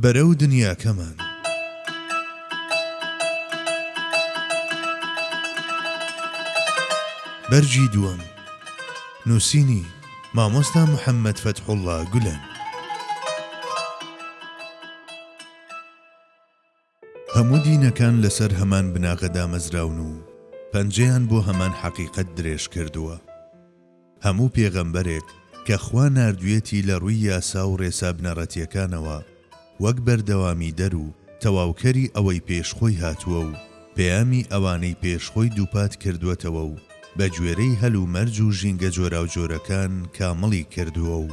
بەرەو دنیاکەمان بەرجی دووەم نووسینی مامۆستا محەممەد فەتحوڵڵا گولەن. هەموو دینەکان لەسەر هەمان بناغەدا مەزراون و پەنجەیان بۆ هەمان حەقیقەت درێژ کردووە. هەموو پێغەمبەرێک کە خوا ناردوێتی لە ڕووی یاسا و ڕێسا بنەڕەتیەکانەوە وەک بەردەوامی دەر و تەواوکەری ئەوەی پێشخۆی هاتووە و پەیامی ئەوانەی پێشخۆی دووپات کردووەتەوە و بە گوێرەی هەل و مەرج و ژینگە جۆراوجۆرەکان کامەڵی کردووە و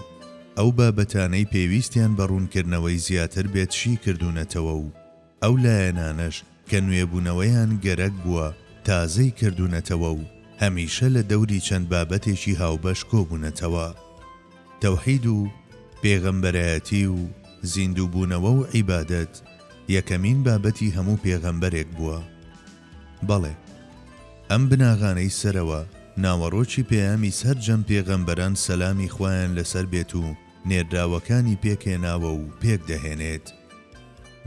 ئەو بابەتانەی پێویستیان بە ڕوونکردنەوەی زیاتر بێتشی کردوونەتەوە و ئەو لایەنانەش کە نوێبوونەوەیان گەرەک بووە تازەی کردوونەتەوە و هەمیشە لە دەوری چەند بابەتێکی هاوبەش کۆبوونەتەوە. تەوحید و پێغەمبەرایەتی و زیندووبوونەوە و عیبادەت یەکەمین بابەتی هەموو پێغەمبەرێک بووە. بەڵێ ئەم بناغانەی سەرەوە ناوەڕۆکی پێیامی سەرجەم پێغەمبەران سەلامی خوایان لەسەر بێت و نێردراوەکانی پێکهێناوە و پێک دەهێنێت.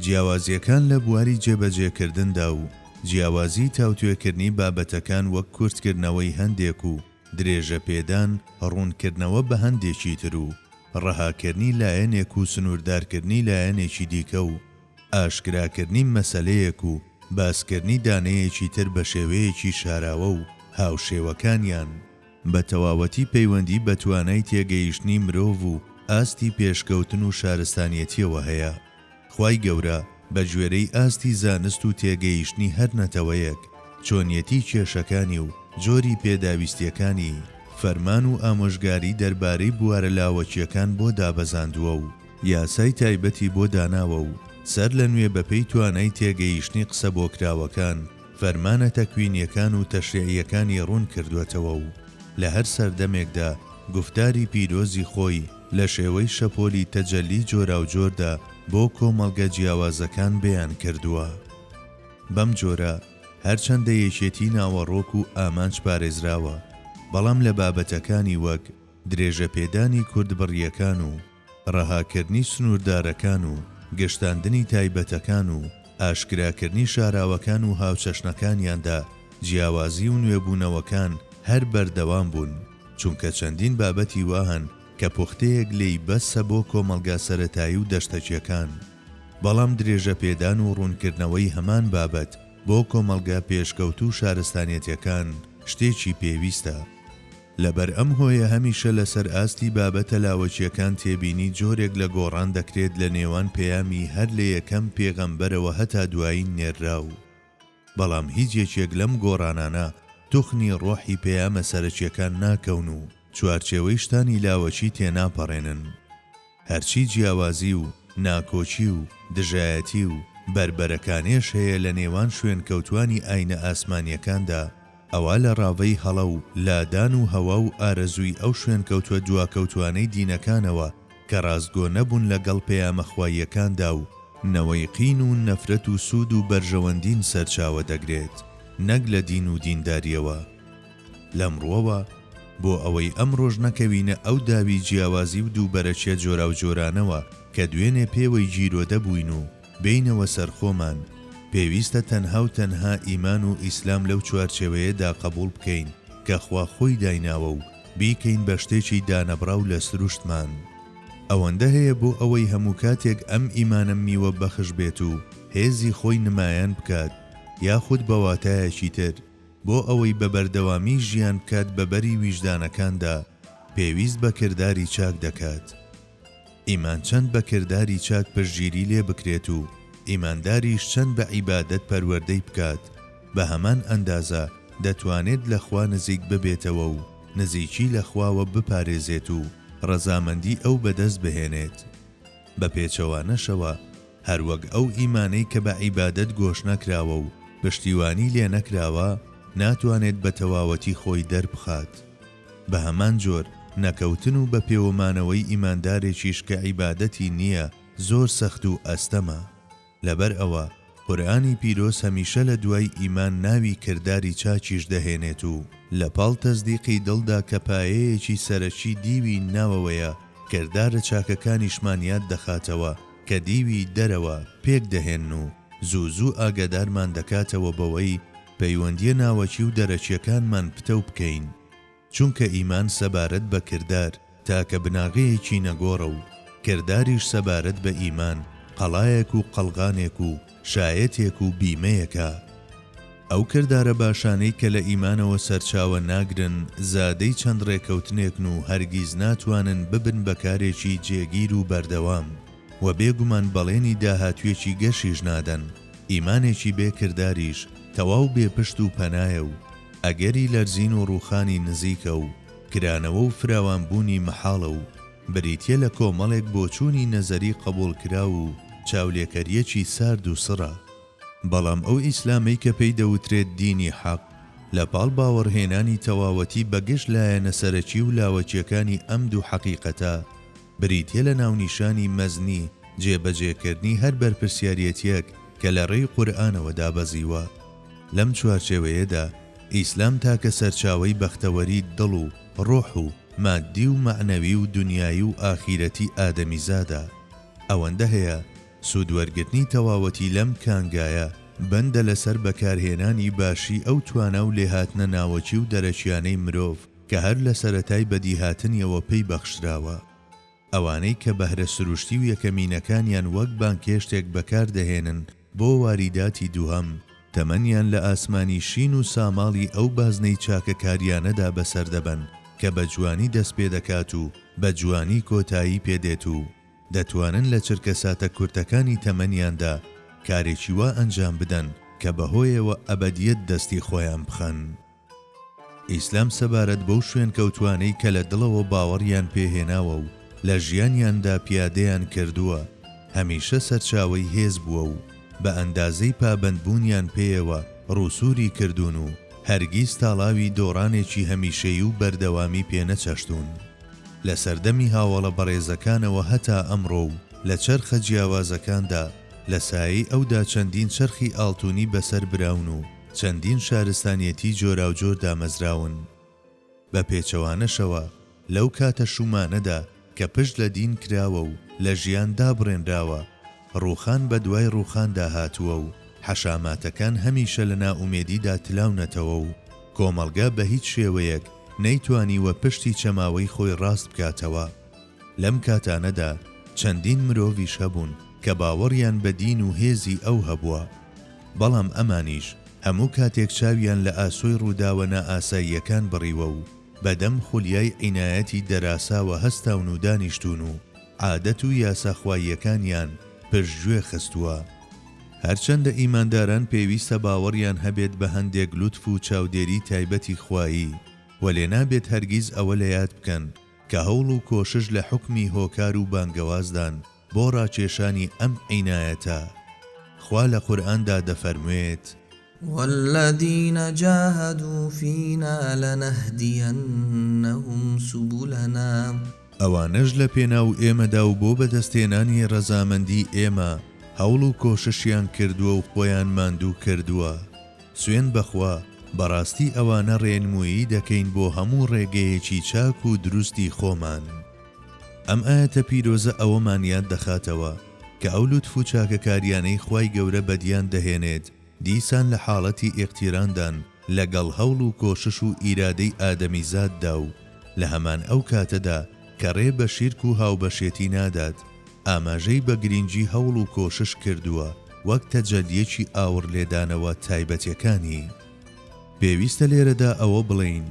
جیاوازیەکان لە بواری جێبەجێکردندا و جیاوازی تاوتوێکردنی بابەتەکان وەک کورتکردنەوەی هەندێک و درێژە پێدان ڕوونکردنەوە بە هەندێکی تر و ڕەهاکردنی لایەنێک و سنووردارکردنی لایەنێکی دیکە و ئاشکراکردنی مەسەلەیەک و باسکردنی دانەیەکی تر بە شێوەیەکی شاراوە و هاوشێوەکانیان بە تەواوەتی پەیوەندی بە توانای تێگەیشتنی مرۆڤ و ئاستی پێشکەوتن و شارستانیەتیەوە هەیە. خوای گەورە بە گوێرەی ئاستی زانست و تێگەیشتنی هەر نەتەوەیەک چۆنیەتی کێشەکانی و جۆری پێداویستیەکانی فەرمان و ئامۆژگاری دەربارەی بوارە لاوەچیەکان بۆ دابەزاندووە و یاسای تایبەتی بۆ داناوە و سەر لە نوێ بەپێی توانای تێگەیشتنی قسە بۆ کراوەکان فەرمانە تەکوینیەکان و تەشریعیەکانی ڕوون کردوێتەوە و لە هەر سەردەمێکدا گفتاری پیرۆزی خۆی لە شێوەی شەپۆلی تەجەلی جۆراوجۆردا بۆ کۆمەڵگە جیاوازەکان بەیان کردووە. بەم جۆرە هەرچەندە یەکێتی ناوەڕۆک و ئامانج پارێزراوە، بەڵام لە بابەتەکانی وەک درێژە پێدانی کوردبڕیەکان و ڕەهاکردنی سنووردارەکان و گەشتاندنی تایبەتەکان و ئاشکراکردنی شاراوەکان و هاوچەشنەکانیاندا جیاوازی و نوێبوونەوەکان هەر بەردەوام بوون، چونکە چەندین بابەتی واهن کە پوختەیەک لێی بەسە بۆ کۆمەڵگا سەرەتایی و دەشتەچیەکان، بەڵام درێژە پێدان و ڕوونکردنەوەی هەمان بابەت بۆ کۆمەڵگا پێشکەوت و شارستانیەتیەکان شتێکی پێویستە. لەبەر ئەم هۆیە هەمیشە لەسەر ئاستی بابەتە لاوەچیەکان تێبینی جۆرێک لە گۆڕان دەکرێت لە نێوان پەیامی هەر لە یەکەم پێغەمبەرەوە هەتا دوایین نێرراو، بەڵام هیچ یەکێک لەم گۆڕانانە توخنی ڕۆحی پەیامە سەرەکیەکان ناکەون و چوارچێوەی شتانی لاوەچی تێناپەڕێنن. هەرچی جیاوازی و ناکۆچی و دژایەتی و بربەرەکانێش هەیە لە نێوان شوێن کەوتوانی ئاینە ئاسمانیەکاندا، ئەوە لە ڕاوەی هەڵە و لادان و هەوا و ئارەزووی ئەو شوێن کەوتووە دواکەوتوانەی دینەکانەوە کە ڕازگۆ نەبوون لەگەڵ پەیامە خواییەکاندا و نەوەی قین و نەفرەت و سوود و بەرژەوەندین سەرچاوە دەگرێت، نەک لە دین و دینداریەوە. لەمڕۆوە بۆ ئەوەی ئەم ڕۆژ نەکەوینە ئەو داوی جیاوازی و دووبەرەچیە جۆراوجۆرانەوە کە دوێنێ پێوەی گیرۆ دەبووین و بینەوە سەرخۆمان، پێویستە تەنها و تەنها ئیمان و ئیسلام لەو چوارچێوەیەدا قبول بکەین کە خوا خۆی دایناوە و بیکەین بە شتێکی دانەبراو لە سروشتمان. ئەوەندە هەیە بۆ ئەوەی هەموو کاتێک ئەم ئیمانە میوە بەخش بێت و هێزی خۆی نمایان بکات یاخود بەواتایەکی تر بۆ ئەوەی بە بەردەوامی ژیان بکات بەبەری ویژدانەکاندا پێویست بە کردداری چاک دەکات. ئیمان چەند بە کردداری چاک پشتگیری لێ بکرێت و ئیمانداریش چەند بە عیبادەت پەروەردەی بکات، بە هەمان ئەندازە دەتوانێت لە خوا نزیک ببێتەوە و نزیکی لە خواوە بپارێزێت و ڕەزامەندی ئەو بەدەست بهێنێت. بە پێچەوانەشەوە هەروەک ئەو ئیمانەی کە بە عیبادەت گۆش نەکراوە و پشتیوانی لێ نەکراوە ناتوانێت بە تەواوەتی خۆی دەربخات. بە هەمان جۆر نەکەوتن و بە پێوەمانەوەی ئیماندارێکیش کە عیبادەتی نییە زۆر سەخت و ئەستەمە. لەبەر ئەوە قورئانی پیرۆز هەمیشە لە دوای ئیمان ناوی کردداری چاکیش دەهێنێت و لە پاڵ تەزدیقی دڵدا کە پایەیەکی سەرەکی دیوی ناوەوەیە کرددارە چاکەکانیشمان یاد دەخاتەوە کە دیوی دەرەوە پێک دەهێن و زوو ئاگادارمان دەکاتەوە بەوەی پەیوەندیە ناوەچی و دەرەچیەکانمان پتە بکەین، چونکە ئیمان سەبارەت بە کردار تاکە بناغەیەکی نەگۆڕە و کرداریش سەبارەت بە ئیمان قەڵایەک و قەڵغانێک و شایەتێک و بیمەیەکە. ئەو کردارە باشانەی کە لە ئیمانەوە سەرچاوە ناگرن زادەی چەند ڕێکەوتنێکن و هەرگیز ناتوانن ببن بەکارێکی جێگیر و بەردەوام و بێگومان بەڵێنی داهاتوێکی گەشیش نادەن. ئیمانێکی بێکرداریش تەواو بێپشت و پەنایە و ئەگەری لەرزین و ڕووخانی نزیکە و کرانەوە و فراوانبوونی مەحاڵە و بریتیە لە کۆمەڵێک بۆچوونی نەزەری قبوڵکرا و چاولێکەریەکی سارد و سڕە. بەڵام ئەو ئیسلامی کە پێی دەوترێت دینی حەق لە پاڵ باوەڕهێنانی تەواوەتی بەگشت لایەنە سەرەکی و لاوەچیەکانی ئەمد و حەقیقەتە بریتیە لە ناونیشانی مەزنی جێبەجێکردنی هەر بەرپرسیارەتێک کە لە ڕێی قورئانەوە دابەزیوە. لەم چوارچێوەیەدا ئیسلام تاکە سەرچاوەی بەختەوەری دڵ و ڕۆح و مادی و معنەوی و دنیایی و ئاخیرەتی ئادەمیزادە. ئەوەندە هەیە سوودوەرگرتنی تەواوەتی لەم کانگایە بەندە لەسەر بەکارهێنانی باشی ئەو توانە و لێهاتنە ناوەچی و دەرەچیانەی مرۆڤ کە هەر لە سەرەتای بەدیهاتنیەوە پێی بەخشراوە. ئەوانەی کە بەهرە سروشتی و یەکەمینەکانیان وەک بانکێشتێک بەکاردەهێنن بۆ واریداتی دووهەم تەمەنیان لە ئاسمانی شین و ساماڵی ئەو بازنەی چاکەکاریانەدا بەسەر دەبەن کە بە جوانی دەست پێ دەکات و بە جوانی کۆتایی پێدێت و دەتوانن لە چرکە ساتە کورتەکانی تەمەنیاندا کارێکی وا ئەنجام بدەن کە بەهۆیەوە ئەبەدیەت دەستی خۆیان بخەن. ئیسلام سەبارەت بەو شوێن کەوتوانەی کە لە دڵەوە باوەڕیان پێهێناوە و لە ژیانیاندا پیادەیان کردووە هەمیشە سەرچاوەی هێز بووە و بە ئەندازەی پابەندبوونیان پێیەوە ڕووسوری کردوون و هەرگیز تاڵاوی دۆڕانێکی هەمیشەیی و بەردەوامی پێنەچەشتون. لە سەردەمی هاوڵە بەڕێزەکانەوە هەتا ئەمڕۆ و لە چەرخە جیاوازەکاندا لە سایەی ئەودا چەندین چەرخی ئاڵتوونی بەسەر براون و چەندین شارستانیەتی جۆراوجۆر دامەزراون. بە پێچەوانەشەوە لەو کاتە شومانەدا کە پشت لە دین کراوە و لە ژیان دابڕێنراوە ڕووخان بە دوای ڕووخاندا هاتووە و حەشاماتەکان هەمیشە لە نائومێدیدا تلاونەتەوە و کۆمەڵگا بە هیچ شێوەیەک نەیتوانیوە پشتی چەماوەی خۆی ڕاست بکاتەوە. لەم کاتانەدا چەندین مرۆڤیش هەبوون کە باوەڕیان بە دین و هێزی ئەو هەبووە، بەڵام ئەمانیش هەموو کاتێک چاویان لە ئاسۆی ڕووداوە نائاساییەکان بڕیوە و بەدەم خولیای عینایەتی دەراساوە هەستاون و دانیشتون و عادەت و یاساخواییەکانیان پشتگوێ خستووە. هەرچەندە ئیمانداران پێویستە باوەڕیان هەبێت بە هەندێک لوتف و چاودێری تایبەتی خوایی، وەلێ نابێت هەرگیز ئەوە لە یاد بکەن کە هەوڵ و کۆشش لە حوکمی هۆکار و بانگەوازدان بۆ ڕاکێشانی ئەم عینایەتە. خوا لە قورئاندا دەفەرموێت والذين جاهدوا فينا لنهدينهم سبلنا. ئەوانەش لە پێناو ئێمەدا و بۆ بەدەستێنانی ڕەزامەندی ئێمە هەوڵ و کۆششیان کردووە و خۆیان ماندوو کردووە. سوێن بەخوا بەڕاستی ئەوانە ڕێنمویی دەکەین بۆ هەموو ڕێگەیەکی چاک و دروستی خۆمان. ئەم ئاەتە پیرۆزە ئەوەمان یاد دەخاتەوە کە ئەو لوتف و چاکەکاریانەی خوای گەورە بەدیان دەهێنێت دیسان لە حاڵەتی ئیقتیراندان لەگەڵ هەوڵ و کۆشش و ئیرادەی ئادەمیزاددا و لە هەمان ئەو کاتەدا کە ڕێ بە شیرک و هاوبەشێتی نادات ئاماژەی بە گرنگی هەوڵ و کۆشش کردووە وەک تەجەلیەکی ئاور لێدانەوە تایبەتیەکانی. پێویستە لێرەدا ئەوە بڵین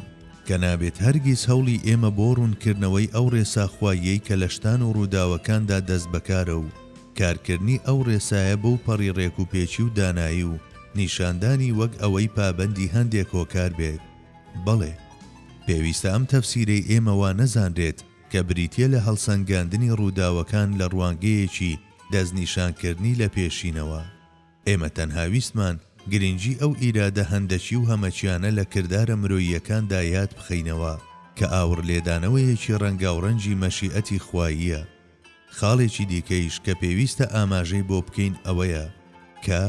کە نابێت هەرگیز هەوڵی ئێمە بۆ ڕوونکردنەوەی ئەو ڕێساخواییەی کە لە شتان و ڕووداوەکاندا دەست بەکارە و کارکردنی ئەو ڕێسایە بەو پەڕی ڕێک و پێچی و دانایی و نیشاندانی وەک ئەوەی پابەندی هەندێک هۆکار بێت. بەڵێ پێویستە ئەم تەفسیرەی ئێمەوە نەزانرێت کە بریتیە لە هەڵسەنگاندنی ڕووداوەکان لە ڕوانگەیەکی دەستنیشانکردنی لە پێشینەوە. ئێمە تەنهاویستمان گرنگی ئەو ئیرادە هەندەچی و هەمەچیانە لە کردارە مرۆییەکاندا یاد بخەینەوە کە ئاور لێدانەوەیەکی ڕەنگاوڕەنجی مەشیئەتی خواییە. خاڵێکی دیکەیش کە پێویستە ئاماژەی بۆ بکەین ئەوەیە کە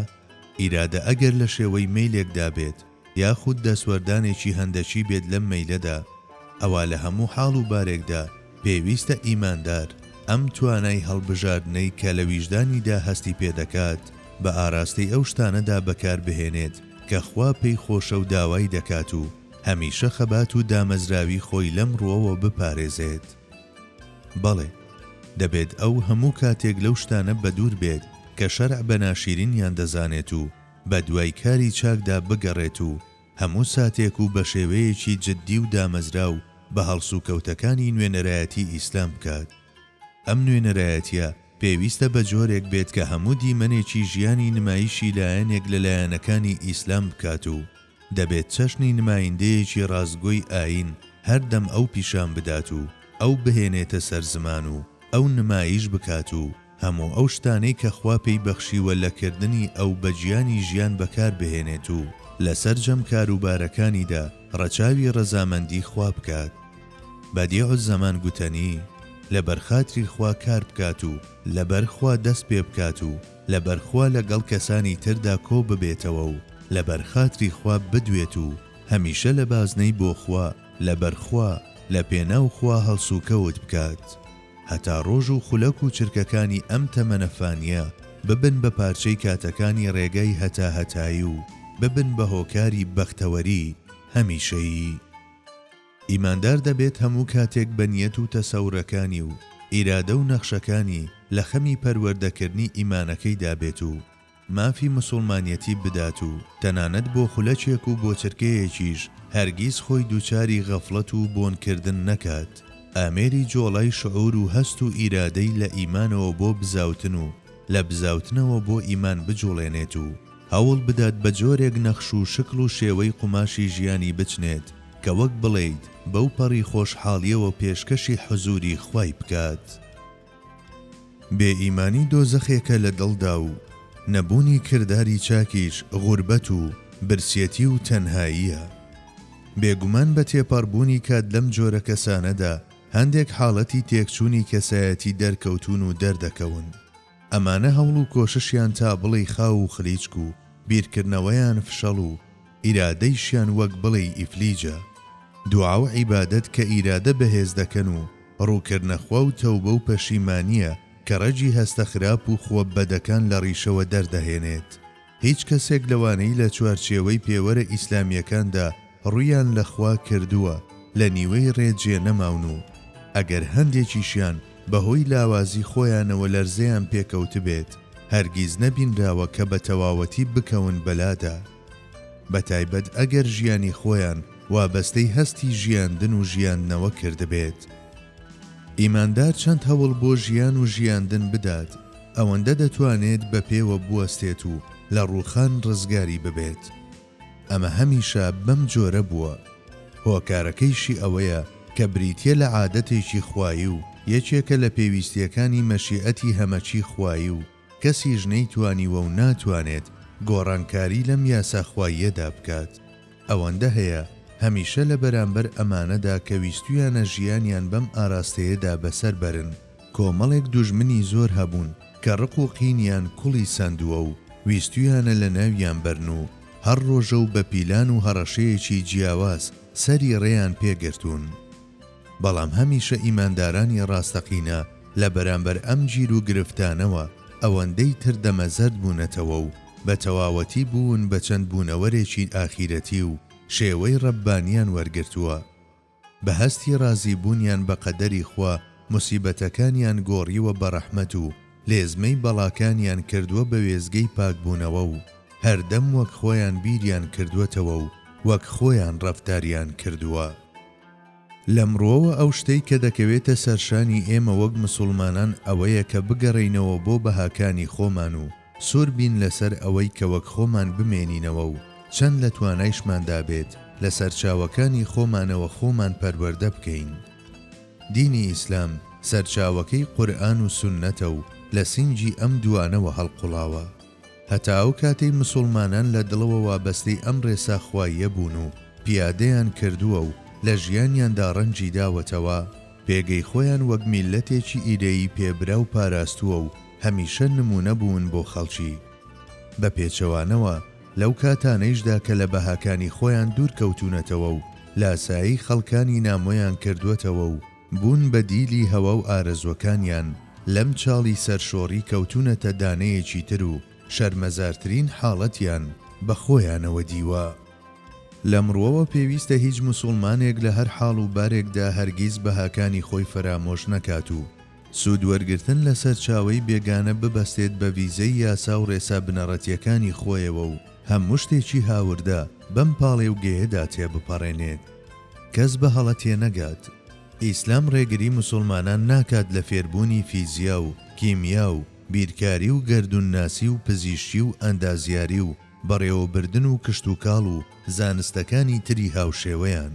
ئیرادە ئەگەر لە شێوەی مەیلێکدا بێت یاخود دەسوەردانێکی هەندەچی بێت لەم مەیلەدا، ئەوە لە هەموو حاڵ و بارێکدا پێویستە ئیماندار ئەم توانای هەڵبژاردنەی کە لە ویژدانیدا هەستی پێدەکات بە ئاراستەی ئەو شتانەدا بەکار بهێنێت کە خوا پێی خۆشە و داوای دەکات و هەمیشە خەبات و دامەزراوی خۆی لەم ڕووەوە بپارێزێت. بەڵێ، دەبێت ئەو هەموو کاتێک لەو شتانە بەدوور بێت کە شەرع بە ناشرینیان دەزانێت و بە دوای کاری چاکدا بگەڕێت و هەموو ساتێک و بە شێوەیەکی جددی و دامەزرا و بە هەڵسوکەوتەکانی نوێنەرایەتی ئیسلام بکات. ئەم نوێنەرایەتیە پێویستە بە جۆرێک بێت کە هەموو دیمەنێکی ژیانی نمایشی لایەنێک لە لایەنەکانی ئیسلام بکات و دەبێت چەشنی نمایندەیەکی ڕازگۆی ئاین هەردەم ئەو پیشان بدات و ئەو بهێنێتە سەر زمان و ئەو نمایش بکات و هەموو ئەو شتانەی کە خوا پێی بەخشیوە لەکردنی ئەو بەجیانی ژیان بەکار بهێنێت و لەسەر جەم کاروبارەکانیدا ڕەچاوی ڕەزامەندی خوا بکات. بەدیع الزەمان گوتەنی لەبەر خاتری خوا کار بکات و لەبەر خوا دەست پێ بکات و لەبەر خوا لەگەڵ کەسانی تردا کۆ ببێتەوە و لەبەر خاتری خوا بدوێت و هەمیشە لە بازنەی بۆ خوا لەبەر خوا لە پێناو خوا هەڵسوکەوت بکات هەتا ڕۆژ و خولەک و چرکەکانی ئەم تەمەنەفانیە ببن بە پارچەی کاتەکانی ڕێگەی هەتا هەتایی و ببن بە هۆکاری بەختەوەری هەمیشەیی. ئیماندار دەبێت هەموو کاتێک بە نیەت و تەسەورەکانی و ئیرادە و نەخشەکانی لە خەمی پەروەردەکردنی ئیمانەکەی دابێت و مافی موسڵمانیەتی بدات و تەنانەت بۆ خولەچێک و بۆ چرکەیەکیش هەرگیز خۆی دووچاری غەفڵەت و بۆنکردن نەکات. ئامێری جۆڵای شعور و هەست و ئیرادەی لە ئیمانەوە بۆ بزاوتن و لە بزاوتنەوە بۆ ئیمان بجوڵێنێت و هەوڵ بدات بە جۆرێک نەخش و شکل و شێوەی قوماشی ژیانی بچنێت کە وەک بڵێیت بەو پەڕی خۆشحاڵیەوە پێشکەشی حزوری خوای بکات. بێ ئیمانی دۆزەخێکە لە دڵدا و نەبوونی کردداری چاکیش غوربەت و برسێتی و تەنهاییە. بێگومان بە تێپەڕبوونی کات لەم جۆرە کەسانەدا هەندێک حاڵەتی تێکچوونی کەسایەتی دەرکەوتون و دەردەکەون. ئەمانە هەوڵ و کۆششیان تا بڵێ خاو و خلیچک و بیرکردنەوەیان فشەڵ و ئیرادەیشیان وەک بڵێ ئیفلیجە. دوعا و عیبادەت کە ئیرادە بەهێز دەکەن و ڕووکردنەخوا و تەوبە و پەشیمانیە کە ڕەجی هەستە خراپ و خۆ بەدەکان لە ڕیشەوە دەردەهێنێت. هیچ کەسێک لەوانەی لە چوارچێوەی پێوەرە ئیسلامیەکاندا ڕوویان لە خوا کردووە لە نیوەی ڕێجێ نەماون و ئەگەر هەندێکیشیان بەهۆی لاوازی خۆیانەوە لەرزەیان پێکەوت بێت هەرگیز نەبینراوە کە بە تەواوەتی بکەون بەلادا. بەتایبەت ئەگەر ژیانی خۆیان وابەستەی هەستی ژیاندن و ژیاندنەوە کردبێت. ئیماندار چەند هەوڵ بۆ ژیان و ژیاندن بدات ئەوەندە دەتوانێت بە پێوە بوەستێت و لە ڕووخان ڕزگاری ببێت. ئەمە هەمیشە بەم جۆرە بووە. هۆکارەکەیشی ئەوەیە کە بریتیە لە عادەتێکی خوایی و یەکێکە لە پێویستیەکانی مەشیئەتی هەمەچی خوایی و کەسی ژنەی توانیوە و ناتوانێت گۆڕانکاری لەم یاسا خواییەدا بکات. ئەوەندە هەیە هەمیشە لە بەرامبەر ئەمانەدا کە ویستویانە ژیانیان بەم ئاراستەیەدا بەسەر بەرن کۆمەڵێک دوژمنی زۆر هەبوون کە ڕق و قینیان کوڵی سندووە و ویستویانە لە ناویان بەرن و هەر ڕۆژە و بە پیلان و هەڕەشەیەکی جیاواز سەری ڕێیان پێگرتوون. بەڵام هەمیشە ئیماندارانی ڕاستەقینە لە بەرامبەر ئەم گیر و گرفتانەوە ئەوەندەی تر دەمەزەرد بوونەتەوە و بە تەواوەتی بوون بە چەند بوونەوەرێکی ئاخیرەتی و شێوەی ڕەبانیان وەرگرتووە. بە هەستی ڕازیبوونیان بە قەدەری خوا موسیبەتەکانیان گۆڕیوە بە ڕەحمەت و لێزمەی بەڵاکانیان کردووە بە وێزگەی پاکبوونەوە و هەردەم وەک خۆیان بیریان کردووەتەوە و وەک خۆیان ڕەفتاریان کردووە. لەمڕۆوە ئەو شتەی کە دەکەوێتە سەرشانی ئێمە وەک مسڵمانان ئەوەیە کە بگەڕێینەوە بۆ بەهاکانی خۆمان و سوور بین لەسەر ئەوەی کە وەک خۆمان بمێنینەوە و چەند لە توانایشماندا بێت لە سەرچاوەکانی خۆمانەوە خۆمان پەروەردە بکەین. دینی ئیسلام سەرچاوەکەی قورئان و سوننەتە و لە سینگی ئەم دوانەوە هەڵقوڵاوە. هەتا ئەو کاتەی مسڵمانان لە دڵەوە وابەستەی ئەم ڕێساخواییە بوون و پیادەیان کردووە و لە ژیانیاندا ڕەنجی داوەتەوە پێگەی خۆیان وەک میلەتێکی ئیدەیی پێبرا و پاراستووە و هەمیشە نمونە بوون بۆ خەڵکی. بە پێچەوانەوە لەو کاتانەیشدا کە لە بەهاکانی خۆیان دوور کەوتونەتەوە و لاسایی خەڵکانی نامۆیان کردوێتەوە و بوون بە دیلی هەوا و ئارەزوەکانیان لەم چاڵی سەرشۆڕی کەوتونەتە دانەیەکی تر و شەرمەزارترین حاڵەتیان بە خۆیانەوە دیوە. لەمڕۆوە پێویستە هیچ موسڵمانێک لە هەر حاڵ و بارێکدا هەرگیز بەهاکانی خۆی فرامۆش نەکات و سوود وەرگرتن لە سەرچاوەی بێگانە ببەستێت بە ڤیزەی یاسا و ڕێسا بنەڕەتیەکانی خۆیەوە و هەموو شتێکی هاوردە بەم پاڵێ و گێیەدا تێبپەڕێنێت. کەس بە هەڵە تێنەگات. ئیسلام ڕێگری موسڵمانان ناکات لە فێربوونی فیزیا و کیمیا و بیرکاری و گەردونناسی و پزیشکی و ئەندازیاری و بەڕێوەبردن و کشت و کاڵ و زانستەکانی تری هاوشێوەیان،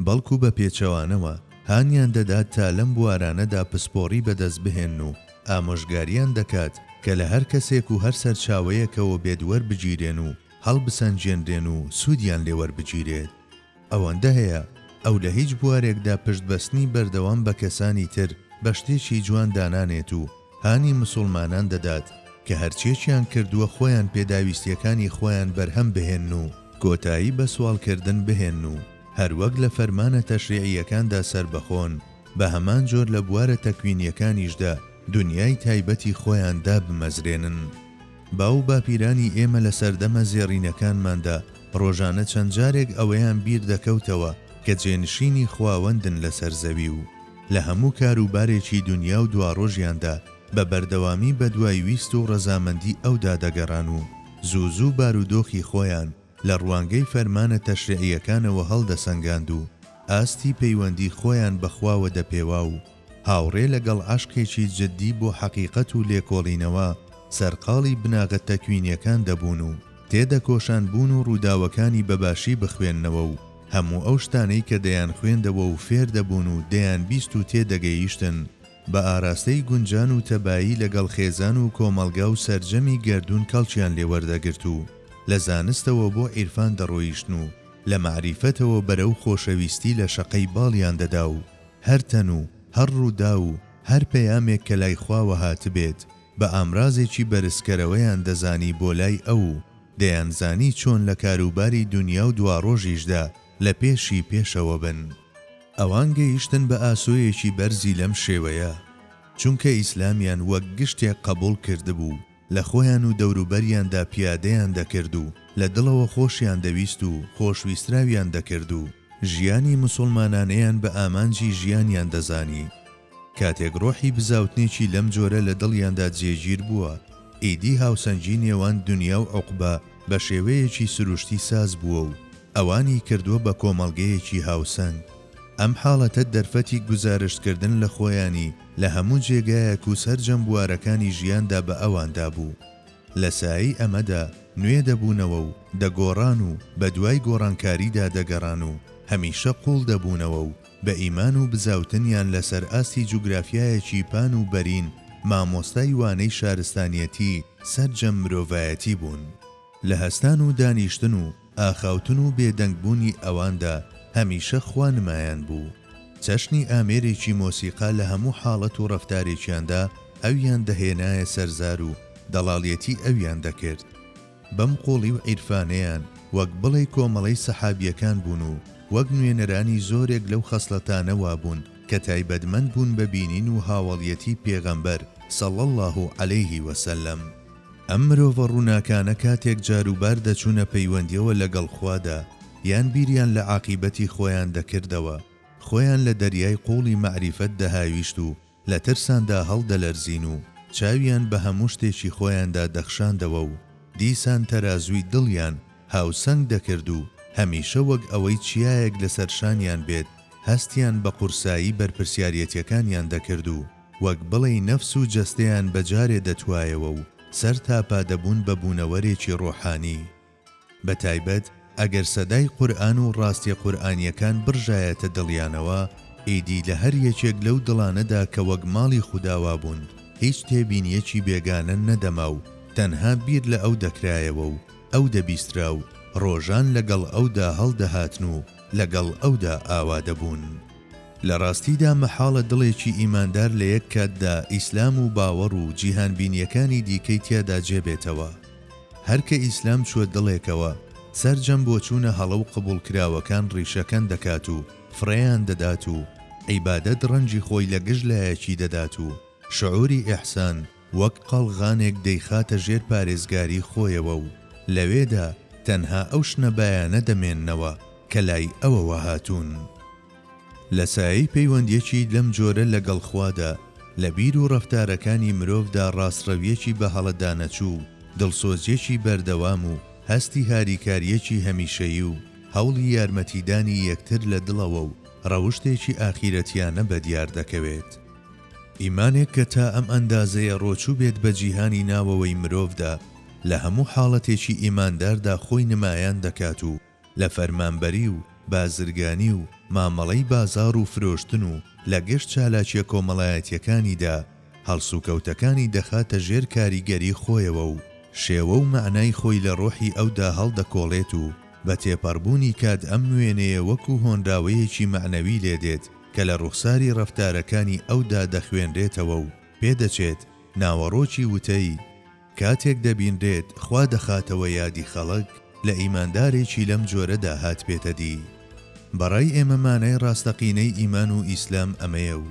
بەڵکو بە پێچەوانەوە هانیان دەدات تا لەم بوارانەدا پسپۆڕی بەدەست بهێن و ئامۆژگاریان دەکات کە لە هەر کەسێک و هەر سەرچاوەیەکەوە بێدوەربگیرێن و هەڵبسەنجێنرێن و سوودیان لێوەربگیرێت. ئەوەندە هەیە ئەو لە هیچ بوارێکدا پشتبەستنی بەردەوام بە کەسانی تر بە شتێکی جوان دانانێت و هانی موسڵمانان دەدات کە هەرچێکیان کردووە خۆیان پێداویستیەکانی خۆیان بەرهەم بهێن و کۆتایی بە سوالکردن بهێن و هەروەک لە فەرمانە تەشریعیەکاندا سربەخۆن بە هەمان جۆر لە بوارە تەکوینیەکانیشدا دنیای تایبەتی خۆیاندا بمەزرێنن. باو باپیرانی ئێمە لە سەردەمە زێڕینەکانماندا ڕۆژانە چەند جارێک ئەوەیان بیر دەکەوتەوە کە جێنشینی خواوەندن لەسەر زەوی و لە هەموو کاروبارێکی دنیا و دواڕۆژیاندا بە بەردەوامی بە دوای ویست و ڕەزامەندی ئەودا دەگەڕان و زوو بارودۆخی خۆیان لە ڕوانگەی فەرمانە تەشریعیەکانەوە هەڵدەسەنگاند و ئاستی پەیوەندی خۆیان بەخواوە دەپێوا و هاوڕێ لەگەڵ عاشقێکی جددی بۆ حەقیقەت و لێکۆڵینەوە سەرقاڵی بناغە تەکوینیەکان دەبوون و تێدەکۆشان بوون و ڕووداوەکانی بەباشی بخوێندنەوە و هەموو ئەو شتانەی کە دەیان خوێندەوە و فێر دەبوون و دەیان بیست و تێدەگەیشتن بە ئاراستەی گونجان و تەبایی لەگەڵ خێزان و کۆمەلگا و سەرجەمی گەردون کەڵکیان لێوەردەگرت و لە زانستەوە بۆ عیرفان دەڕۆیشتن و لە معریفەتەوە بەرەو خۆشەویستی لە شەقەی باڵیان دەدا و هەر تەن و هەر ڕوودا و هەر پەیامێک کە لای خواوە هاتبێت بە ئامرازێکی بەرزکەرەوەیان دەزانی بۆ لای ئەو دەیانزانی چۆن لە کاروباری دنیا و دواڕۆژیشدا لە پێشی پێشەوە بن. ئەوان گەیشتن بە ئاسۆیەکی بەرزی لەم شێوەیە چونکە ئیسلامیان وەک گشتێک قبول کردبوو لە خۆیان و دەوروبەریاندا پیادەیان دەکرد و لە دڵەوە خۆشیان دەویست و خۆشویستراویان دەکرد و ژیانی موسڵمانانەیان بە ئامانجی ژیانیان دەزانی. کاتێک ڕۆحی بزاوتنێکی لەم جۆرە لە دڵیاندا جێگیر بووە، ئیدی هاوسەنگی نێوان دنیا و عوقبە بە شێوەیەکی سروشتی ساز بووە و ئەوانی کردووە بە کۆمەڵگەیەکی هاوسەنگ. ئەم حاڵەتە دەرفەتی گوزارشتکردن لە خۆیانی لە هەموو جێگایەک و سەرجەم بوارەکانی ژیاندا بە ئەواندا بوو. لە سایی ئەمەدا نوێ دەبوونەوە و دەگۆڕان و بە دوای گۆڕانکاریدا دەگەڕان و هەمیشە قوڵ دەبوونەوە و بە ئیمان و بزاوتنیان لەسەر ئاستی جوگرافیایەکی پان و بەرین مامۆستای وانەی شارستانیەتی سەرجەم مرۆڤایەتی بوون. لە هەستان و دانیشتن و ئاخاوتن و بێدەنگبوونی ئەواندا هەمیشە خوا نمایان بوو. چەشنی ئامێرێکی مۆسیقا لە هەموو حاڵەت و ڕەفتارێکیاندا ئەویان دەهێنایە سەرزار و دەڵاڵیەتی ئەویان دەکرد. بەم قوڵی و عیرفانەیان وەک بڵێ کۆمەڵەی سەحابیەکان بوون و وەک نوێنەرانی زۆرێک لەو خەسڵەتانەوا بوون کە تایبەتمەند بوون بە بینین و هاوڵیەتی پێغەمبەر صلی الله عەلەیه وسلم. ئەم مرۆڤە ڕووناکانە کاتێک جاروبار دەچوونە پەیوەندیەوە لەگەڵ خوادا یان بیریان لە عاقیبەتی خۆیان دەکردەوە، خۆیان لە دەریای قوڵی مەعریفەت دەهاویشت و لە ترساندا هەڵدەلەرزین و چاویان بە هەموو شتێکی خۆیاندا دەخشاندەوە و دیسان تەرازووی دڵیان هاوسەنگ دەکرد و هەمیشە وەک ئەوەی چیایەک لەسەر شانیان بێت هەستیان بە قورسایی بەرپرسیارەتیەکانیان دەکرد و وەک بڵێ نەفس و جەستەیان بەجارێ دەتوایەوە و سەر تاپا دەبوون بە بوونەوەرێکی ڕۆحانی. بە تایبەت ئەگەر سەدای قورئان و ڕاستی قورئانیەکان برژایەتە دڵیانەوە، ئیدی لە هەر یەکێک لەو دڵانەدا کە وەک ماڵی خوداوا بوون هیچ تێبینیەکی بێگانە نەدەما و تەنها بیر لە ئەو دەکرایەوە و ئەو دەبیسترا و ڕۆژان لەگەڵ ئەودا هەڵدەهاتن و لەگەڵ ئەودا ئاوا دەبوون. لە ڕاستیدا مەحاڵە دڵێکی ئیماندار لە یەک کاتدا ئیسلام و باوەڕ و جیهانبینیەکانی دیکەی تیادا جێبێتەوە. هەر کە ئیسلام چووە دڵێکەوە سەرجەم بۆ چوونە هەڵە و قبوڵکراوەکان ڕیشەکەن دەکات و فڕێیان دەدات و عیبادەت ڕەنجی خۆی لە گشت لایەکی دەدات و شعوری ئیحسان وەک قەڵغانێک دەیخاتە ژێر پارێزگاری خۆیەوە و لەوێدا تەنها ئەو شنە بایانە دەمێننەوە کە لای ئەوەوە هاتوون. لە سایەی پەیوەندیەکی لەم جۆرە لەگەڵ خوادا لە بیر و ڕەفتارەکانی مرۆڤدا ڕاستڕەویەکی بە هەڵەدانەچوو، دڵسۆزیەکی بەردەوام و هەستی هاریکاریەکی هەمیشەیی و هەوڵی یارمەتیدانی یەکتر لە دڵەوە و ڕەوشتێکی ئاخیرەتیانە بەدیار دەکەوێت. ئیمانێک کە تا ئەم ئەندازەیە ڕۆچوو بێت بە جیهانی ناوەوەی مرۆڤدا لە هەموو حاڵەتێکی ئیمانداردا خۆی نمایان دەکات و لە فەرمانبەری و بازرگانی و مامەڵەی بازار و فرۆشتن و لە گشت چالاکیە کۆمەڵایەتیەکانیدا هەڵسوکەوتەکانی دەخاتە ژێر کاریگەری خۆیەوە و شێوە و معنای خۆی لە ڕۆحی ئەودا هەڵدەکۆڵێت و بە تێپەڕبوونی کات ئەم نوێنەیە وەکو هۆنراوەیەکی معنەوی لێدێت کە لە ڕوخساری ڕەفتارەکانی ئەودا دەخوێنرێتەوە و پێدەچێت ناوەڕۆکی وتەی کاتێک دەبینرێت خوا دەخاتەوە یادی خەڵک لە ئیماندارێکی لەم جۆرەدا هات پێتە دی. بەڕای ئێمە مانای ڕاستەقینەی ئیمان و ئیسلام ئەمەیە و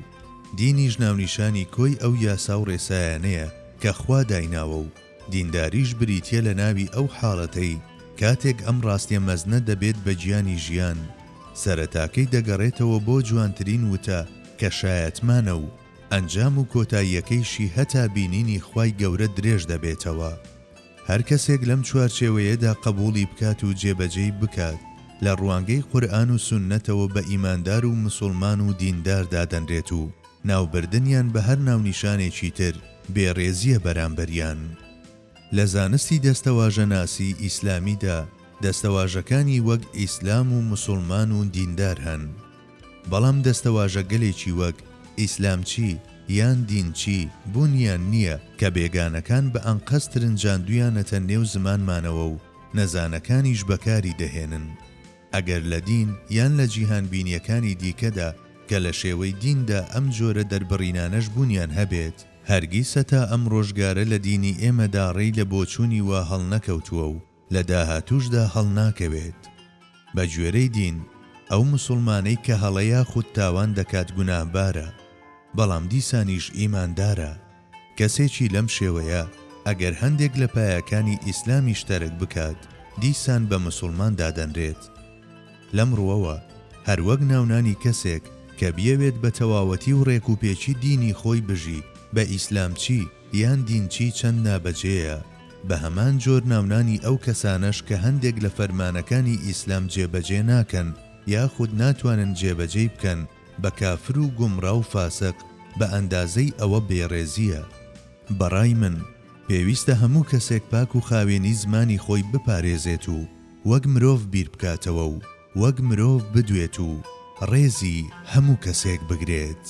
دینیش ناونیشانی کۆی ئەو یاسا و ڕێسایانەیە کە خوا دایناوە و دینداریش بریتیە لە ناوی ئەو حاڵەتەی کاتێک ئەم ڕاستیە مەزنە دەبێت بە گیانی ژیان سەرەتاکەی دەگەڕێتەوە بۆ جوانترین وتە کە شایەتمانە و ئەنجام و کۆتاییەکەیشی هەتا بینینی خوای گەورە درێژ دەبێتەوە. هەر کەسێک لەم چوارچێوەیەدا قبوڵی بکات و جێبەجێی بکات لە ڕوانگەی قورئان و سوننەتەوە بە ئیماندار و مسلمان و دیندار دادەنرێت و ناوبردنیان بە هەر ناونیشانێکی تر بێڕێزیە بەرامبەریان. لە زانستی دەستەواژە ناسی ئیسلامیدا دەستەواژەکانی وەک ئیسلام و مسلمان و دیندار هەن، بەڵام دەستەواژە گەلێکی وەک ئیسلامچی یان دینچی بوونیان نییە کە بێگانەکان بە ئەنقەس ترنجاندویانەتە نێو زمانمانەوە و نەزانەکانیش بەکاری دەهێنن. ئەگەر لە دین یان لە جیهانبینیەکانی دیکەدا کە لە شێوەی دیندا ئەم جۆرە دەربڕینانەش بوونیان هەبێت، هەرگیز هەتا ئەم ڕۆژگارە لە دینی ئێمەدا ڕێی لە بۆچوونی وا هەڵ نەکەوتووە و لە داهاتووشدا هەڵ ناکەوێت. بە گوێرەی دین ئەو مسلمانەی کە هەڵەیە خود تاوان دەکات گوناهبارە، بەڵام دیسانیش ئیماندارە. کەسێکی لەم شێوەیە ئەگەر هەندێک لە پایەکانی ئیسلامی شتەرک بکات دیسان بە مسلمان دادەنرێت. لەم ڕووەوە هەروەک ناونانی کەسێک کە بیەوێت بە تەواوەتی و ڕێکوپێکی دینی خۆی بژی بە ئیسلامچی یان دینچی چەند نابەجێیە، بە هەمان جۆر ناونانی ئەو کەسانەش کە هەندێک لە فەرمانەکانی ئیسلام جێبەجێ ناکەن یاخود ناتوانن جێبەجێ بکەن بە کافر و گومڕا و فاسق بە ئەندازەی ئەوە بێڕێزیە. بەڕای من پێویستە هەموو کەسێک پاک و خاوێنی زمانی خۆی بپارێزێت و وەک مرۆڤ بیر بکاتەوە و وەک مرۆڤ بدوێت و ڕێزی هەموو کەسێک بگرێت.